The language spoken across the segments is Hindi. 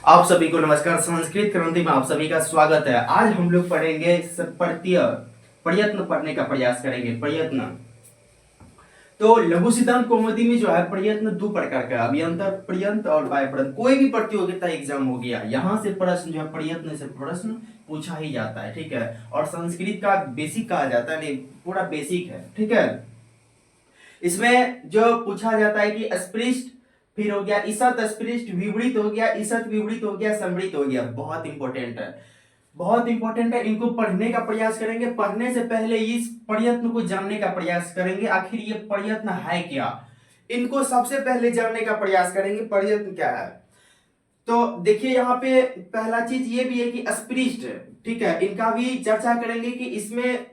आप सभी को नमस्कार। संस्कृत क्रांति में आप सभी का स्वागत है। आज हम लोग पढ़ेंगे प्रत्यय प्रयत्न पढ़ने का प्रयास करेंगे। प्रयत्न तो लघु सिद्धांत कौमुदी में जो है प्रयत्न दो प्रकार का, अभियंतर प्रयत्न और बाह्य प्रयत्न। कोई भी प्रतियोगिता एग्जाम हो गया, यहाँ से प्रश्न जो है प्रयत्न से प्रश्न पूछा ही जाता है, ठीक है। और संस्कृत का बेसिक कहा जाता है, नहीं पूरा बेसिक है, ठीक है। इसमें जो पूछा जाता है कि अस्पृष्ट, फिर हो गया ईसत अस्पृष्ट, विवृत हो गया ईसत, विवृत हो गया, समृत हो गया। बहुत इंपॉर्टेंट है, बहुत इंपॉर्टेंट है। इनको पढ़ने का प्रयास करेंगे। पढ़ने से पहले इस प्रयत्न को जानने का प्रयास करेंगे, आखिर ये प्रयत्न है क्या, इनको सबसे पहले जानने का प्रयास करेंगे प्रयत्न क्या है। तो देखिए यहाँ पे पहला चीज ये भी है कि अस्पृष्ट, ठीक है, इनका भी चर्चा करेंगे कि इसमें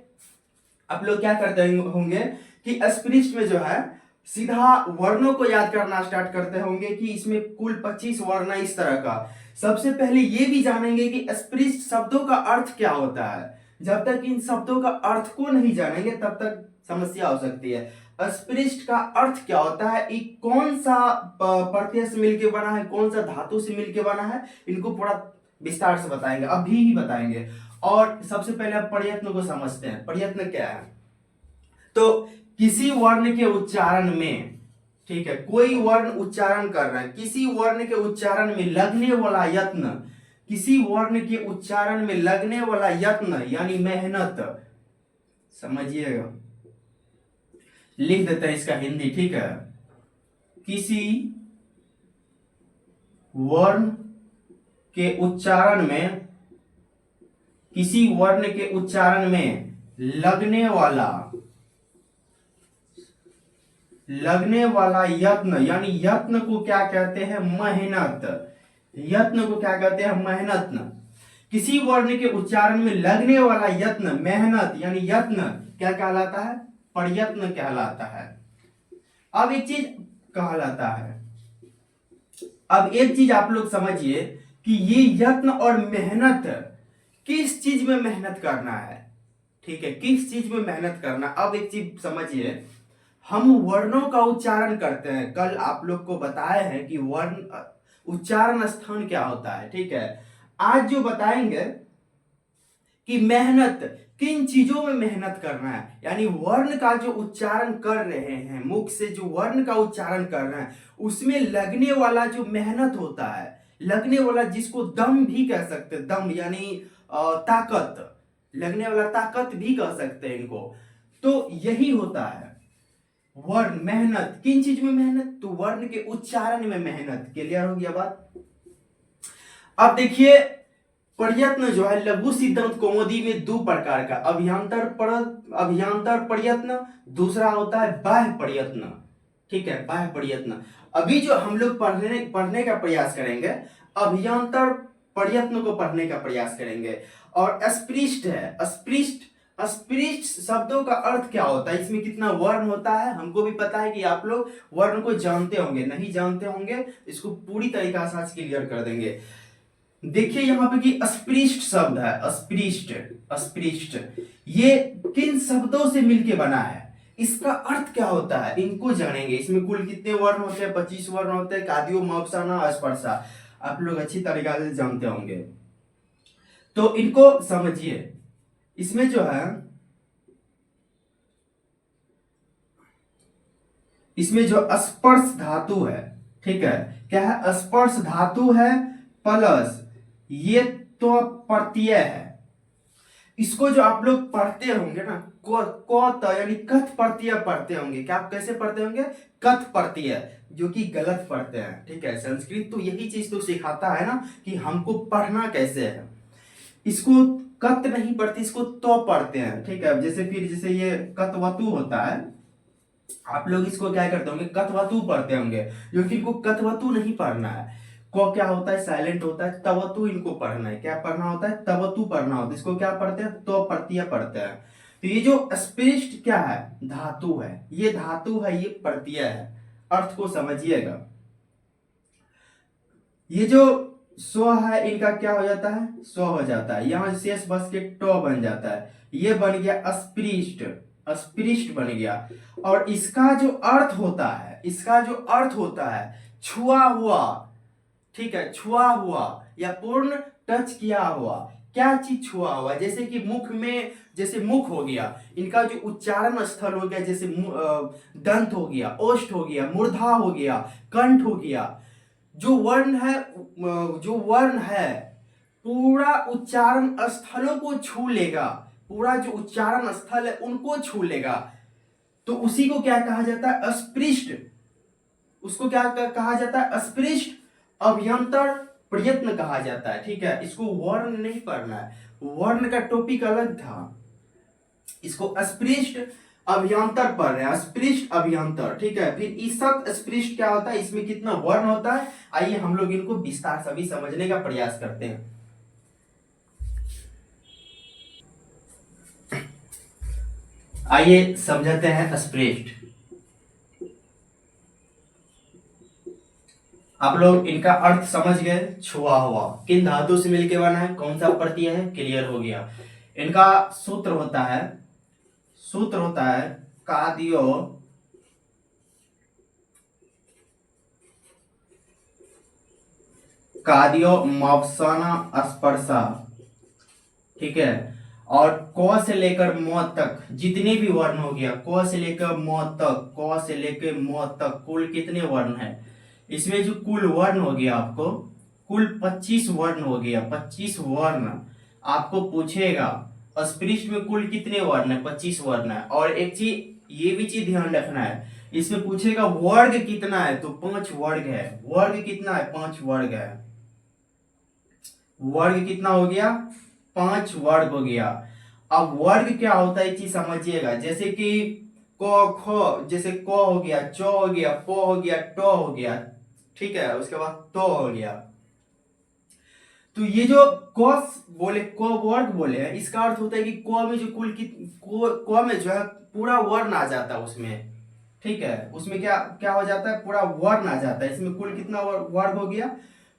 आप लोग क्या करते होंगे कि अस्पृष्ट में जो है सीधा वर्णों को याद करना स्टार्ट करते होंगे कि इसमें कुल 25 वर्ण है इस तरह का। सबसे पहले ये भी जानेंगे कि अस्पृष्ट शब्दों का अर्थ क्या होता है। जब तक इन शब्दों का अर्थ को नहीं जानेंगे तब तक समस्या हो सकती है। अस्पृष्ट का अर्थ क्या होता है, एक कौन सा प्रत्यय से मिलकर बना है, कौन सा धातु से मिलकर बना है, इनको पूरा विस्तार से बताएंगे, अभी ही बताएंगे। और सबसे पहले आप प्रयत्न को समझते हैं। प्रयत्न क्या है, तो किसी वर्ण के उच्चारण में, ठीक है, कोई वर्ण उच्चारण कर रहा है, किसी वर्ण के उच्चारण में लगने वाला यत्न, किसी वर्ण के उच्चारण में लगने वाला यत्न यानी मेहनत, समझिएगा, लिख देते हैं इसका हिंदी, ठीक है। किसी वर्ण के उच्चारण में, किसी वर्ण के उच्चारण में लगने वाला यत्न यानी यत्न को क्या कहते हैं, मेहनत। यत्न को क्या कहते हैं, मेहनत। किसी वर्ण के उच्चारण में लगने वाला यत्न, मेहनत यानी यत्न क्या कहलाता है, प्रयत्न कहलाता है। अब एक चीज कहलाता है, अब एक चीज आप लोग समझिए कि ये यत्न और मेहनत, किस चीज में मेहनत करना है, ठीक है, किस चीज में मेहनत करना। अब एक चीज समझिए, हम वर्णों का उच्चारण करते हैं। कल आप लोग को बताया है कि वर्ण उच्चारण स्थान क्या होता है, ठीक है। आज जो बताएंगे कि मेहनत, किन चीजों में मेहनत करना है, यानी वर्ण का जो उच्चारण कर रहे हैं, मुख से जो वर्ण का उच्चारण कर रहे हैं, उसमें लगने वाला जो मेहनत होता है, लगने वाला, जिसको दम भी कह सकते हैं, दम यानी ताकत, लगने वाला ताकत भी कह सकते हैं इनको। तो यही होता है वर्ण, मेहनत। किन चीज में मेहनत, तो वर्ण के उच्चारण में मेहनत। क्लियर हो गया बात। अब देखिए प्रयत्न जो है लघु सिद्धांत कौमुदी में दो प्रकार का, अभियंतर प्रयत्न, दूसरा होता है बाह्य प्रयत्न, ठीक है, बाह्य प्रयत्न। अभी जो हम लोग पढ़ने का प्रयास करेंगे, अभियंतर प्रयत्न को पढ़ने का प्रयास करेंगे। और अस्पृष्ट है, अस्पृष्ट शब्दों का अर्थ क्या होता है, इसमें कितना वर्ण होता है, हमको भी पता है कि आप लोग वर्ण को जानते होंगे, नहीं जानते होंगे, इसको पूरी तरीका से आज क्लियर कर देंगे। देखिए यहाँ पे कि अस्पृष्ट शब्द है, अस्पृष्ट ये किन शब्दों से मिलके बना है, इसका अर्थ क्या होता है, इनको जानेंगे। इसमें कुल कितने वर्ण होते हैं, 25 वर्ण होते हैं, कादियो मवसाना अस्पर्शा, आप लोग अच्छी तरीका से जानते होंगे। तो इनको समझिए। इसमें जो है, इसमें जो स्पर्श धातु है, ठीक है, क्या है, स्पर्श धातु है, प्लस ये तो प्रत्यय है। इसको जो आप लोग पढ़ते होंगे ना, यानी कथ प्रत्यय पढ़ते होंगे। क्या, कैसे पढ़ते होंगे, कथ प्रत्यय, जो कि गलत पढ़ते हैं, ठीक है। संस्कृत तो यही चीज तो सिखाता है ना कि हमको पढ़ना कैसे है। इसको कत नहीं पढ़ते, इसको तो पढ़ते हैं, ठीक है। जैसे फिर जैसे ये कतवतु होता है, आप लोग इसको क्या करते होंगे, कथवतु पढ़ते होंगे, क्योंकि इनको कथवतु नहीं पढ़ना है। को क्या होता है, साइलेंट होता है, तवतु इनको पढ़ना है। क्या पढ़ना होता है, तवतु पढ़ना होता है। इसको क्या पढ़ते हैं, तो प्रत्यय पढ़ते हैं। तो ये जो स्पृष्ट क्या है, धातु है, ये धातु है, ये प्रत्यय है। अर्थ को समझिएगा। ये जो स्व है, इनका क्या हो जाता है, स्व हो जाता है, यहां शेष बस के ट बन जाता है, ये बन गया अस्पृष्ट, अस्पृष्ट बन गया। और इसका जो अर्थ होता है, इसका जो अर्थ होता है छुआ हुआ, ठीक है, छुआ हुआ या पूर्ण टच किया हुआ। क्या चीज छुआ हुआ? जैसे कि मुख में, जैसे मुख हो गया, इनका जो उच्चारण स्थल हो गया, जैसे दंत हो गया, ओष्ठ हो गया, मूर्धा हो गया, कंठ हो गया। जो वर्ण है, जो वर्ण है पूरा उच्चारण स्थलों को छू लेगा, पूरा जो उच्चारण स्थल है उनको छू लेगा, तो उसी को क्या कहा जाता है? अस्पृष्ट। उसको क्या कहा जाता है? अस्पृष्ट अभ्यंतर प्रयत्न कहा जाता है। ठीक है, इसको वर्ण नहीं पढ़ना है, वर्ण का टॉपिक अलग था, इसको अस्पृष्ट अभ्यंतर पढ़ रहे हैं, अस्पृष्ट अभ्यंतर। ठीक है, फिर ईसत अस्पृष्ट क्या होता है, इसमें कितना वर्ण होता है, आइए हम लोग इनको विस्तार से भी समझने का प्रयास करते हैं। आइए समझते हैं अस्पृष्ट। आप लोग इनका अर्थ समझ गए, छुआ हुआ, किन धातु से मिलके बना है, कौन सा प्रत्यय है, क्लियर हो गया। इनका सूत्र होता है, सूत्र होता है कादियो कादियो मवसाना स्पर्शा। ठीक है, और क से लेकर म तक जितने भी वर्ण हो गया, क से लेकर म तक, क से लेकर म तक कुल कितने वर्ण है? इसमें जो कुल वर्ण हो गया आपको, कुल 25 वर्ण हो गया, 25 वर्ण आपको पूछेगा। अस्पृष्ट में कुल कितने वर्ण है? 25 वर्ण है। और एक चीज, ये भी चीज ध्यान रखना है, इसमें पूछेगा वर्ग कितना है, तो 5 वर्ग है। वर्ग कितना है? 5 वर्ग है। वर्ग कितना हो गया? 5 वर्ग हो गया। अब वर्ग क्या होता है, चीज समझिएगा। जैसे कि क ख, जैसे क हो गया, च हो गया, प हो गया, ट हो गया, ठीक है, उसके बाद तो हो गया। तो ये जो क वर्ग बोले हैं, इसका अर्थ होता है कि क में जो कुल की क में जो है पूरा वर्ण आ जाता है उसमें। ठीक है, उसमें क्या क्या हो जाता है? पूरा वर्ण आ जाता है। इसमें कुल कितना वर्ग हो गया?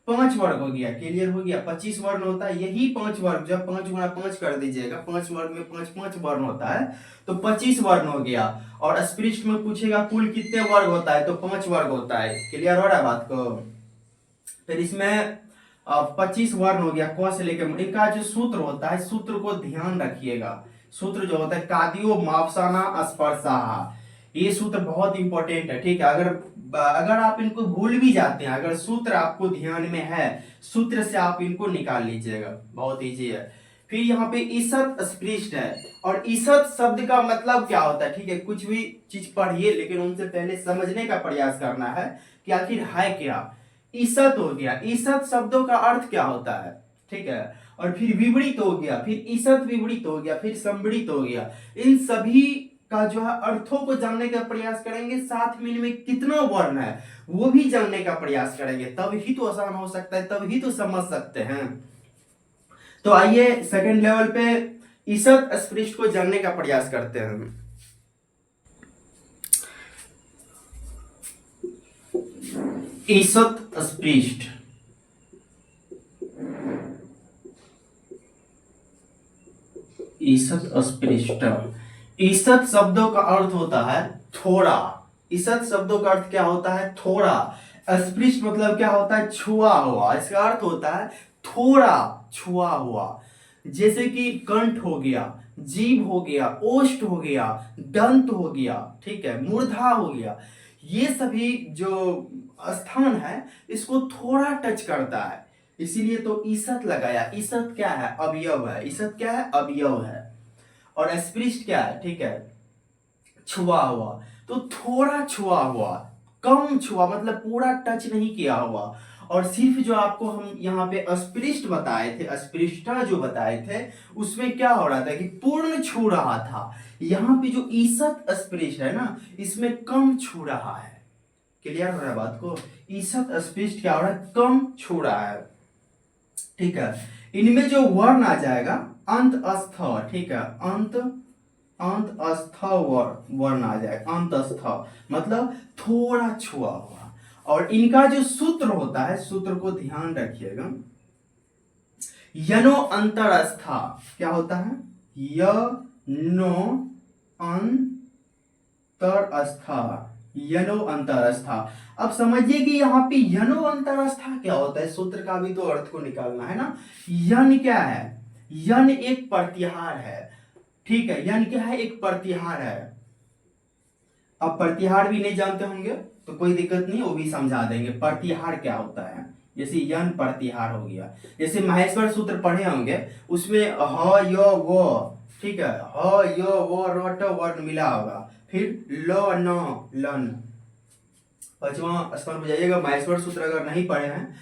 5 वर्ग हो गया। क्लियर हो गया? 25 वर्ण होता है, यही 5 वर्ग, जब 5 गुणा 5 कर दीजिएगा, 5 वर्ग में 5 5 वर्ण होता है, तो 25 वर्ण हो गया। और अस्पृष्ट में पूछेगा कुल कितने वर्ग होता है, तो 5 वर्ग होता है। क्लियर हो रहा है बात को? फिर इसमें 25 वर्ण हो गया, क से लेकर। इनका जो सूत्र होता है, सूत्र को ध्यान रखिएगा। सूत्र जो होता है कादियो मापसाना स्पर्शा, ये सूत्र बहुत इंपॉर्टेंट है। ठीक है, अगर आप इनको भूल भी जाते हैं, अगर सूत्र आपको ध्यान में है, सूत्र से आप इनको निकाल लीजिएगा, बहुत इजी है। फिर यहाँ पे ईसत अस्पृष्ट है, और ईसत शब्द का मतलब क्या होता है? ठीक है, कुछ भी चीज पढ़िए, लेकिन उनसे पहले समझने का प्रयास करना है कि आखिर है क्या। ईसत हो गया, ईसत शब्दों का अर्थ क्या होता है? ठीक है, और फिर विपरीत हो गया, फिर ईसत विपरीत हो गया, फिर संवृत हो गया। इन सभी का जो है अर्थों को जानने का प्रयास करेंगे, साथ में इनमें कितना वर्ण है वो भी जानने का प्रयास करेंगे, तब ही तो आसान हो सकता है, तब ही तो समझ सकते हैं। तो आइए सेकंड लेवल पे ईसत अस्पृष्ट को जानने का प्रयास करते हैं। ईसत अस्पृष्ट, ईसत अस्पृष्ट। ईसत शब्दों का अर्थ होता है थोड़ा। ईसत शब्दों का अर्थ क्या होता है? थोड़ा। अस्पृष्ट मतलब क्या होता है? छुआ हुआ। इसका अर्थ होता है थोड़ा छुआ हुआ। जैसे कि कंठ हो गया, जीभ हो गया, ओष्ठ हो गया, दंत हो गया, ठीक है, मूर्धा हो गया, ये सभी जो स्थान है इसको थोड़ा टच करता है, इसीलिए तो ईसत लगाया। ईसत क्या है? अवयव है। ईसत क्या है? अवयव है। और अस्पृष्ट क्या है? ठीक है, छुआ हुआ। तो थोड़ा छुआ हुआ, कम छुआ, मतलब पूरा टच नहीं किया हुआ। और सिर्फ जो आपको हम यहाँ पे अस्पृष्ट बताए थे, अस्पृष्टा जो बताए थे, उसमें क्या हो रहा था कि पूर्ण छू रहा था। यहाँ पे जो ईसत अस्पृष्ट है ना, इसमें कम छू रहा है। क्लियर हो रहा है बात को? ईसत अस्पृष्ट क्या हो रहा है? कम छू रहा है। ठीक है, इनमें जो वर्ण आ जाएगा अंत अस्थ, ठीक है, अंत अस्थ वर्ण आ जाएगा। अंत अस्थ मतलब थोड़ा छुआ हुआ। और इनका जो सूत्र होता है, सूत्र को ध्यान रखिएगा, यनो अंतरस्था। क्या होता है? यनो अंतरस्था। यनो अंतरस्था। अब समझिए कि यहाँ पे यनो अंतरस्था क्या होता है, सूत्र का भी तो अर्थ को निकालना है ना। यन क्या है, यन एक प्रतिहार है, ठीक है, यन क्या है, एक प्रतिहार है। अब प्रतिहार भी नहीं जानते होंगे तो कोई दिक्कत नहीं, वो भी समझा देंगे प्रतिहार क्या होता है। जैसे यन प्रतिहार हो गया, जैसे माहेश्वर सूत्र पढ़े होंगे, उसमें ह य वो, ठीक है, ह य वो रट वर्ण मिला होगा, फिर ल न लन। पांचवा स्मरण में जाइएगा, माहेश्वर सूत्र अगर नहीं पढ़े हैं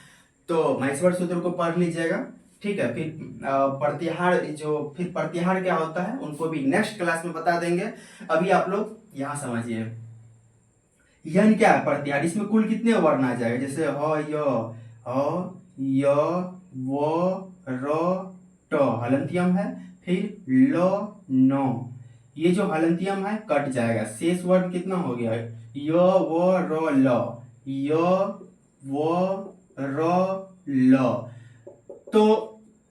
तो माहेश्वर सूत्र को पढ़ लीजिएगा, ठीक है। फिर प्रतिहार, जो फिर प्रतिहार क्या होता है उनको भी नेक्स्ट क्लास में बता देंगे। अभी आप लोग यहाँ समझिए, यन क्या है, प्रतिहार, इसमें कुल कितने वर्ण आ जाएगा, जैसे य व र ट हलंतियम है, फिर ल न, ये जो हलंतियम है कट जाएगा, शेष वर्ण कितना हो गया, य व र ल, य व र ल। तो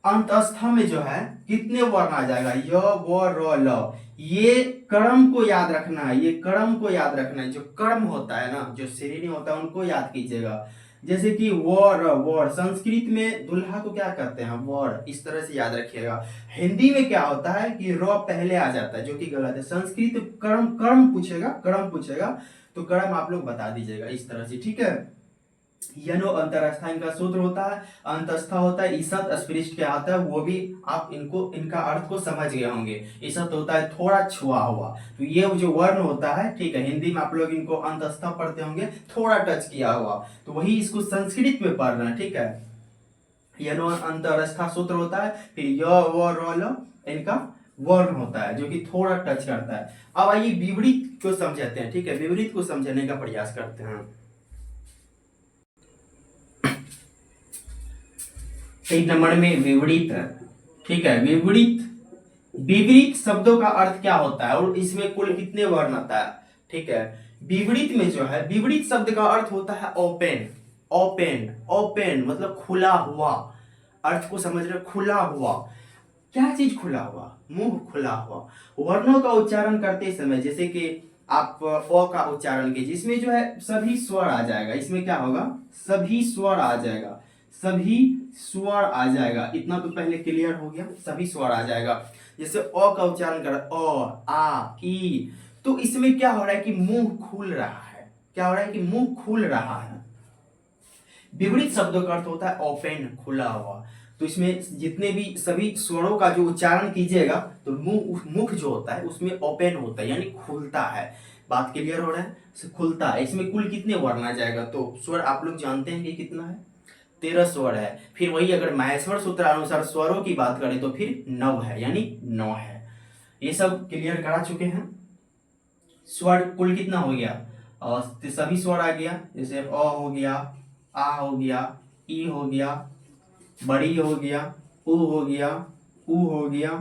अंतस्था में जो है कितने वर्ण आ जाएगा, य व र ल। ये कर्म को याद रखना है, ये कर्म को याद रखना है, जो कर्म होता है ना, जो श्रेणी होता है उनको याद कीजिएगा। जैसे कि वर, वर संस्कृत में दुल्हा को क्या कहते हैं, वर, इस तरह से याद रखिएगा। हिंदी में क्या होता है कि र पहले आ जाता है, जो कि गलत है। संस्कृत कर्म, कर्म पूछेगा, कर्म पूछेगा तो कर्म आप लोग बता दीजिएगा इस तरह से, ठीक है। यनो अंतरस्था इनका सूत्र होता है, अंतस्था होता है, ईसत अस्पृष्ट क्या आता है वो भी आप इनको, इनका अर्थ को समझ गए होंगे। ईसत होता है थोड़ा छुआ हुआ, तो ये जो वर्ण होता है, ठीक है, हिंदी में आप लोग इनको अंतस्था पढ़ते होंगे, थोड़ा टच किया हुआ, तो वही इसको संस्कृत में पढ़ना है, ठीक है। यनो अंतरस्था सूत्र होता है, फिर य व र ल इनका वर्ण होता है जो कि थोड़ा टच करता है। अब आइए विपरीत को समझते हैं, ठीक है, विपरीत को समझने का प्रयास करते हैं। एक नंबर में विपरीत, ठीक है, विपरीत, विपरीत शब्दों का अर्थ क्या होता है और इसमें कुल कितने वर्ण आता है, ठीक है। विपरीत में जो है, विपरीत शब्द का अर्थ होता है ओपन, ओपन, ओपन मतलब खुला हुआ, अर्थ को समझ रहे, खुला हुआ। क्या चीज खुला हुआ, मुंह खुला हुआ। वर्णों का उच्चारण करते समय जैसे कि आप अ का उच्चारण कीजिए, इसमें जो है सभी स्वर आ जाएगा, इसमें क्या होगा, सभी स्वर आ जाएगा, सभी स्वर आ जाएगा, इतना तो पहले क्लियर हो गया, सभी स्वर आ जाएगा। जैसे अ का उच्चारण कर, अ आ ई, तो इसमें क्या हो रहा है कि मुंह खुल रहा है, क्या हो रहा है कि मुंह खुल रहा है। विपरीत शब्दों का अर्थ होता है ओपन, खुला हुआ। तो इसमें जितने भी सभी स्वरों का जो उच्चारण कीजिएगा तो मुख जो होता है उसमें ओपन होता है, यानी खुलता है। बात क्लियर हो रहा है, खुलता है। इसमें कुल कितने वर्ण आ जाएगा, तो स्वर आप लोग जानते हैं कि कितना है, 13 स्वर है। फिर वही अगर माहेश्वर सूत्र अनुसार स्वरों की बात करें तो फिर 9 है, यानी 9 है। ये सब क्लियर करा चुके हैं। स्वर कुल कितना हो गया, और सभी स्वर आ गया, जैसे अ हो गया, आ हो गया, ई हो गया, बड़ी हो गया, उ हो गया, उ हो गया,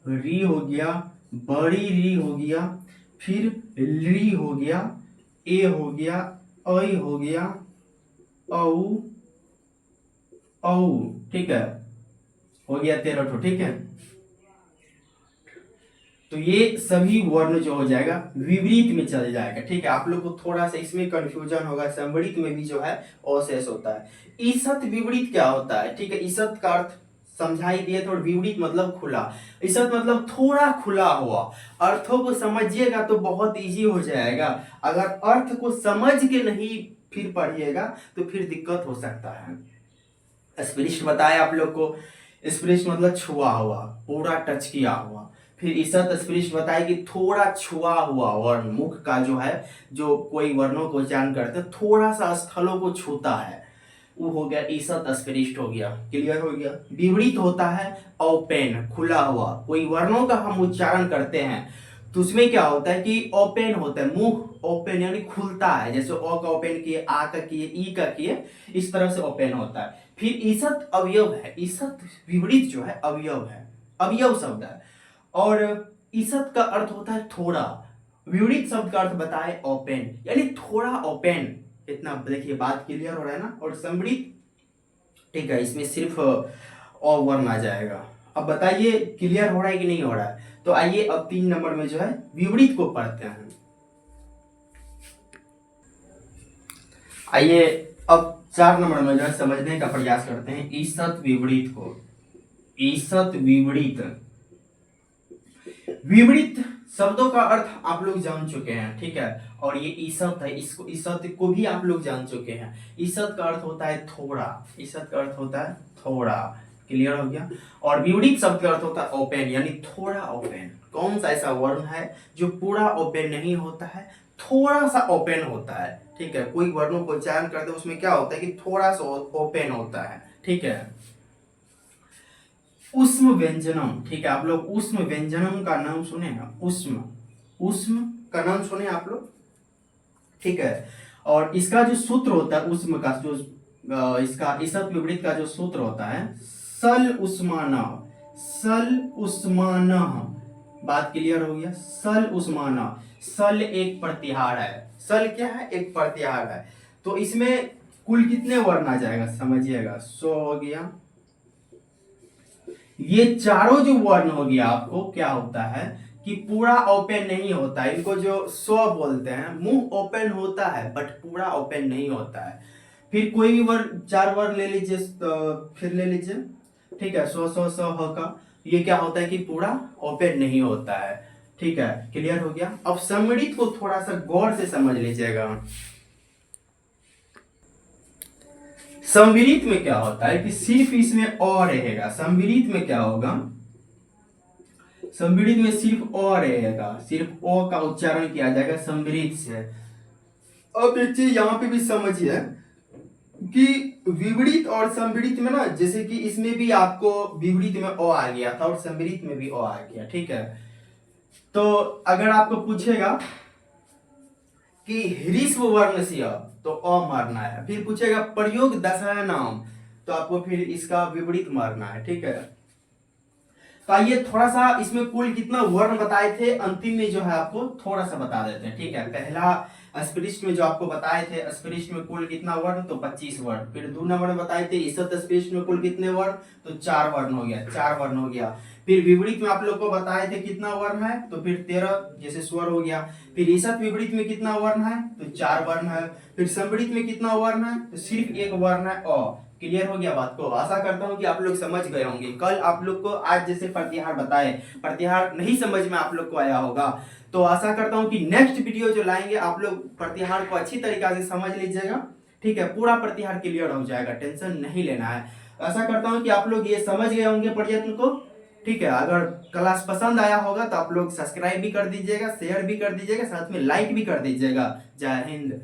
री हो गया, बड़ी री हो गया, फिर ली हो गया, ए हो गया, ऐ हो गया, औ, औ, ठीक है, हो गया 13 ठो, ठीक है। तो ये सभी वर्ण जो हो जाएगा विपरीत में चल जाएगा, ठीक है। आप लोग को थोड़ा सा इसमें कंफ्यूजन होगा, संवरित में भी जो है अशेष होता है। ईसत विपरीत क्या होता है, ठीक है, ईसत का अर्थ समझाई दिए, थोड़ा विपरीत मतलब खुला, ईसत मतलब थोड़ा खुला हुआ। अर्थों को समझिएगा तो बहुत इजी हो जाएगा, अगर अर्थ को समझ के नहीं फिर पढ़िएगा तो फिर दिक्कत हो सकता है। स्पृष्ट बताया आप लोग को, स्पृष्ट मतलब छुआ हुआ, पूरा टच किया हुआ। फिर ईसत स्पृष्ट बताया कि थोड़ा छुआ हुआ वर्ण, मुख का जो है, जो कोई वर्णों को उच्चारण करते थोड़ा सा स्थलों को छूता है, वो हो गया ईसत स्पृष्ट हो गया, क्लियर हो गया। विपरीत होता है ओपन, खुला हुआ। कोई वर्णों का हम उच्चारण करते हैं तो उसमें क्या होता है कि ओपन होता है, मुंह ओपन यानी खुलता है, जैसे ओ का ओपन किए, आ का किए, ई का किए, इस तरह से ओपन होता है। फिर ईसत अवयव है, ईसत विपरीत जो है अवयव है, अवयव शब्द है। और ईसत का अर्थ होता है थोड़ा, विपरीत शब्द का अर्थ बताए ओपन, यानी थोड़ा ओपन। इतना देखिए बात क्लियर हो रहा है ना। और समृद्ध, ठीक है, इसमें सिर्फ अ वर्ण आ जाएगा। अब बताइए क्लियर हो रहा है कि नहीं हो रहा है। तो आइए अब 3 नंबर में जो है विपरीत को पढ़ते हैं। आइए अब 4 नंबर में जो है समझने का प्रयास करते हैं ईसत विपरीत को। ईसत विपरीत, विपरीत शब्दों का अर्थ आप लोग जान चुके हैं, ठीक है। और ये ईसत है, इसको ईसत को भी आप लोग जान चुके हैं। ईसत का अर्थ होता है थोड़ा, ईसत का अर्थ होता है थोड़ा, क्लियर हो गया। और विपरीत शब्द का अर्थ होता है ओपन, यानी थोड़ा ओपन। कौन सा ऐसा वर्ण है जो पूरा ओपन नहीं होता है, थोड़ा सा ओपन होता है, ठीक है। कोई वर्णों को उच्चारण करते हैं उसमें क्या होता है कि थोड़ा सा ओपन होता है, ठीक है। उष्म व्यंजनम, ठीक है। आप लोग उष्म व्यंजनम का नाम सुने हैं, उष्म, उष्म का नाम सुने आप लोग, ठीक है। और इसका जो सूत्र होता है उष्म का, जो इसका ईसत विपरीत का जो सूत्र होता है सल उष्माना, सल उष्माना। बात क्लियर हो गया, सल उष्माना। सल एक प्रतिहार है, सल क्या है, एक प्रतिहार है। तो इसमें कुल कितने वर्ण आ जाएगा समझिएगा, 100 हो गया। ये चारों जो वर्ण हो गया आपको क्या होता है कि पूरा ओपन नहीं होता है, इनको जो स्व बोलते हैं, मुंह ओपन होता है बट पूरा ओपन नहीं होता है। फिर कोई भी वर्ण, 4 वर्ण ले लीजिए, फिर ले लीजिए, ठीक है। स्व स्व स ह का, ये क्या होता है कि पूरा ओपन नहीं होता है, ठीक है। क्लियर हो गया। अब सम्मिलित को थोड़ा सा गौर से समझ लीजिएगा। सम्मिलित में क्या होता है कि सिर्फ इसमें अ रहेगा। सम्मिलित में क्या होगा, सम्मिलित में सिर्फ अ रहेगा, सिर्फ अ का उच्चारण किया जाएगा सम्मिलित से। अब एक चीज यहाँ पे भी समझिए कि विपरीत और सम्मिलित में ना, जैसे कि इसमें भी आपको विपरीत में अ आ गया था और सम्मिलित में भी अ आ गया, ठीक है। तो अगर आपको पूछेगा कि ह्रीस्व वर्ण से तो अ मारना है, फिर पूछेगा प्रयोग दशा नाम, तो आपको फिर इसका विपरीत मारना है, ठीक है। तो आइए थोड़ा सा इसमें कुल कितना वर्ण बताए थे, अंतिम में जो है आपको थोड़ा सा बता देते हैं, ठीक है। पहला अस्पृष्ट में जो आपको बताए थे, अस्पृष्ट में कुल कितना वर्ण, तो 25 वर्ण। फिर 2 नंबर में बताए थे ईसत अस्पृष्ट में कुल कितने वर्ण, तो 4 वर्ण हो गया, 4 वर्ण हो गया। फिर विपरीत में आप लोग को बताए थे कितना वर्ण है, तो फिर 13 जैसे स्वर हो गया। फिर ईसत विपरीत में कितना वर्ण है, तो 4 वर्ण है। फिर सम्मिलित में कितना वर्ण है, तो सिर्फ एक वर्ण है अ। क्लियर हो गया बात को। आशा करता हूं कि आप लोग समझ गए होंगे। कल आप लोग को आज जैसे प्रतिहार बताए, प्रतिहार नहीं समझ में आप लोग को आया होगा, तो आशा करता हूं कि नेक्स्ट वीडियो जो लाएंगे आप लोग प्रतिहार को अच्छी तरीका से समझ लीजिएगा, ठीक है। पूरा प्रतिहार क्लियर हो जाएगा, टेंशन नहीं लेना है। आशा करता हूं कि आप लोग ये समझ गए होंगे प्रयत्न को, ठीक है। अगर क्लास पसंद आया होगा तो आप लोग सब्सक्राइब भी कर दीजिएगा, शेयर भी कर दीजिएगा, साथ में लाइक भी कर दीजिएगा। जय हिंद।